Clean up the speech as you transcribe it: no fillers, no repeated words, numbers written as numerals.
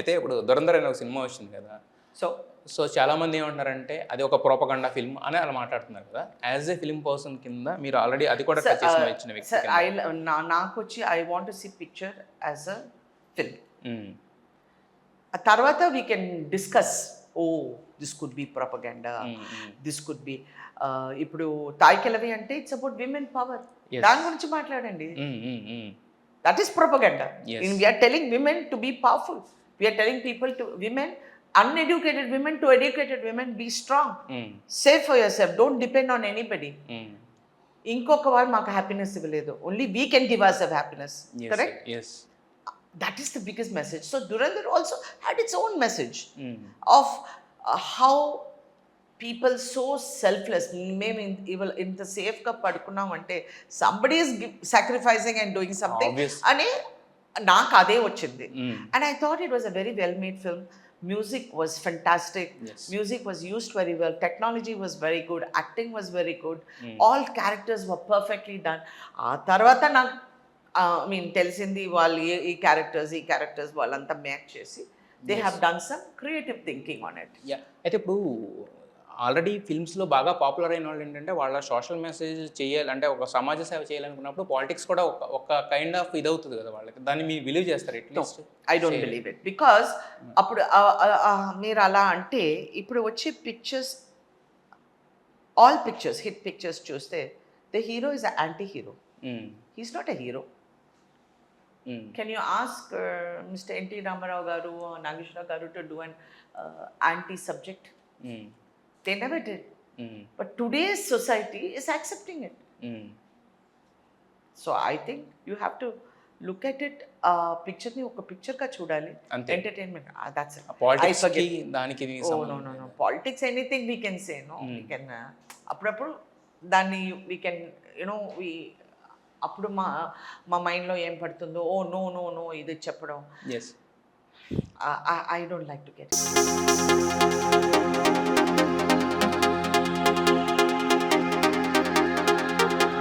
అయితే ఇప్పుడు 'దురంధర్' అనే ఒక సినిమా వచ్చింది కదా. సో సో చాలామంది ఏమంటున్నారంటే అది ఒక ప్రోపగండా ఫిల్మ్ అని అలా మాట్లాడుతున్నారు కదా. యాజ్ ఏ ఫిల్మ్ పర్సన్ కింద మీరు ఆల్రెడీ అది కూడా టచ్ చేసిన ఇచ్చిన వ్యక్తి సార్ కింద. నాకు వచ్చి I want to see picture as a film. Hmm. ఆ తర్వాత we can discuss, oh this could be propaganda, this could be ఇప్పుడు తాయ్కెలవి అంటే it's about women power, Yes. దాని గురించి మాట్లాడండి. మ్మ్, మ్మ్, మ్మ్. That is propaganda. Yes. We are telling women to be powerful. We are telling people to women, uneducated women to educated women, be strong. Hmm, Save for yourself. Don't depend on anybody. మ్మ్. ఇంకొక వారు మాకు happiness ఇవ్వలేదు. Only we can give us a happiness. Yes, correct? yes. That is the biggest message. So Durandar also had its own message hmm. of how people so selfless. మేము ఇంత సేఫ్గా పడుకున్నాం అంటే somebody is sacrificing and doing something Obvious. అని నాకు అదే వచ్చింది. మ్మ్. And I thought it was a very well made film. Music was fantastic. Yes. Music was used very well. Technology was very good. Acting was very good. Mm. All characters were perfectly done. ఆ తర్వాత నాకు తెలిసింది వాళ్ళు ఈ characters వాళ్ళంతా make చేసి they have done some creative thinking on it. Yeah, అయితే ఇప్పుడు ఆల్రెడీ ఫిల్మ్స్లో బాగా పాపులర్ అయిన వాళ్ళు ఏంటంటే వాళ్ళ సోషల్ మెసేజ్ చేయాలి అంటే ఒక సమాజ సేవ చేయాలనుకున్నప్పుడు పాలిటిక్స్ కూడా ఒక కైండ్ ఆఫ్ ఇది అవుతుంది కదా వాళ్ళకి. దాన్ని మీరు బిలీవ్ చేస్తారు at least? I don't believe it because అప్పుడు మీరు అలా అంటే ఇప్పుడు వచ్చే pictures, all pictures, hit pictures చూస్తే the hero is a anti hero. He's not a hero. Can you ask mister NT Rama Rao garu, Nageswara Rao garu to do an anti subject? They never did. But today's society is accepting it. So I think you have to look at it. పిక్చర్ని ఒక పిక్చర్గా చూడాలి. అంతే. Entertainment, that's it. పాలిటిక్స్కి దానికి no politics anything we can say. No we can అప్పుడప్పుడు దాన్ని we can you know అప్పుడు మా మైండ్లో ఏం పడుతుందో, ఓ నో నో నో ఇది చెప్పడం. Yes. I don't like to get